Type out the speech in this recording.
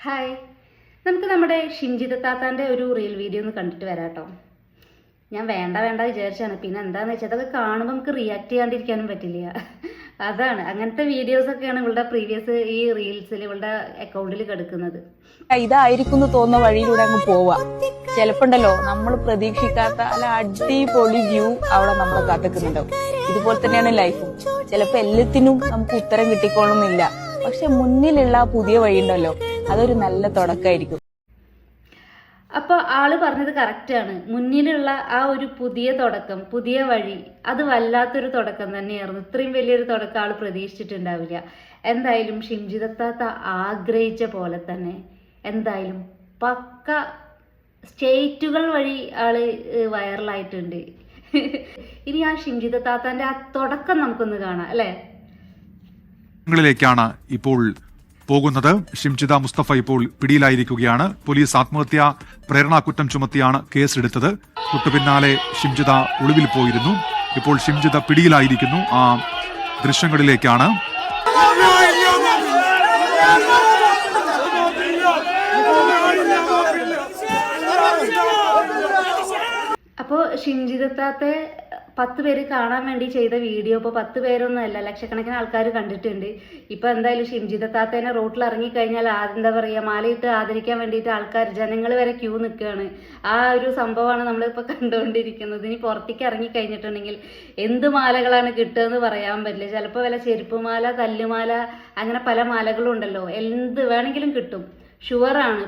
Hi, നമുക്ക് നമ്മുടെ ഷിംജിത താത്താൻ്റെ ഒരു റീൽ വീഡിയോ ഒന്ന് കണ്ടിട്ട് വരാം കേട്ടോ. ഞാൻ വേണ്ട വിചാരിച്ചാണ്. പിന്നെ എന്താണെന്ന് വെച്ചാൽ അതൊക്കെ കാണുമ്പോൾ നമുക്ക് റിയാക്ട് ചെയ്യാണ്ടിരിക്കാനും പറ്റില്ല. അതാണ് അങ്ങനത്തെ വീഡിയോസൊക്കെയാണ് ഇവളുടെ പ്രീവിയസ് ഈ റീൽസിൽ ഇവളുടെ അക്കൗണ്ടിൽ കിടക്കുന്നത്. ഇതായിരിക്കും തോന്നുന്ന വഴിയിലൂടെ അങ്ങ് പോവാ. ചിലപ്പോണ്ടല്ലോ നമ്മൾ പ്രതീക്ഷിക്കാത്ത അല്ല അടിപൊളി വ്യൂ അവിടെ നമ്മളെ കാത്തിക്കുന്നുണ്ടാവും. ഇതുപോലെ തന്നെയാണ് ലൈഫും. ചിലപ്പോ എല്ലാത്തിനും നമുക്ക് ഉത്തരം കിട്ടിക്കൊള്ളുന്നില്ല. പക്ഷെ മുന്നിലുള്ള പുതിയ വഴി ഉണ്ടല്ലോ, അതൊരു നല്ല തുടക്കമായിരിക്കും. അപ്പോൾ ആള് പറഞ്ഞത് കറക്റ്റാണ്. മുന്നിലുള്ള ആ ഒരു പുതിയ തുടക്കം, പുതിയ വഴി, അത് വല്ലാത്തൊരു തുടക്കം തന്നെയായിരുന്നു. ഇത്രയും വലിയൊരു തുടക്കം ആള് പ്രതീക്ഷിച്ചിട്ടുണ്ടാവില്ല. എന്തായാലും ഷിംജിത താത്ത ആഗ്രഹിച്ച പോലെ തന്നെ എന്തായാലും പക്ക സ്റ്റേറ്റുകൾ വഴി ആള് വൈറലായിട്ടുണ്ട്. ഇനി ആ ഷിംജിത താത്താന്റെ ആ തുടക്കം നമുക്കൊന്ന് കാണാം അല്ലേ. ാണ് ഇപ്പോൾ പോകുന്നത്. ഷിംജിത മുസ്തഫ ഇപ്പോൾ പിടിയിലായിരിക്കുകയാണ്. പോലീസ് ആത്മഹത്യാ പ്രേരണാകുറ്റം ചുമത്തിയാണ് കേസെടുത്തത്. തൊട്ടുപിന്നാലെ ഷിംജിത ഒളിവിൽ പോയിരുന്നു. ഇപ്പോൾ ഷിംജിത പിടിയിലായിരിക്കുന്നു. ആ ദൃശ്യങ്ങളിലേക്കാണ്. അപ്പോൾ ഷിംജിത താത്തെ 10 പേര് കാണാൻ വേണ്ടി ചെയ്ത വീഡിയോ ഇപ്പോൾ 10 പേരൊന്നുമല്ല, ലക്ഷക്കണക്കിന് ആൾക്കാർ കണ്ടിട്ടുണ്ട്. ഇപ്പോൾ എന്തായാലും ഷിംജിത താത്തേനെ റോട്ടിൽ ഇറങ്ങിക്കഴിഞ്ഞാൽ എന്താ പറയുക, മാലയിട്ട് ആദരിക്കാൻ വേണ്ടിയിട്ട് ആൾക്കാർ, ജനങ്ങൾ വരെ ക്യൂ നിൽക്കുകയാണ്. ആ ഒരു സംഭവമാണ് നമ്മളിപ്പോൾ കണ്ടുകൊണ്ടിരിക്കുന്നത്. ഇനി പുറത്തേക്ക് ഇറങ്ങിക്കഴിഞ്ഞിട്ടുണ്ടെങ്കിൽ എന്ത് മാലകളാണ് കിട്ടുകയെന്ന് പറയാൻ പറ്റില്ല. ചിലപ്പോൾ വല്ല ചെരുപ്പുമാല, തല്ലുമാല, അങ്ങനെ പല മാലകളും ഉണ്ടല്ലോ. എന്ത് വേണമെങ്കിലും കിട്ടും, ഷുവറാണ്.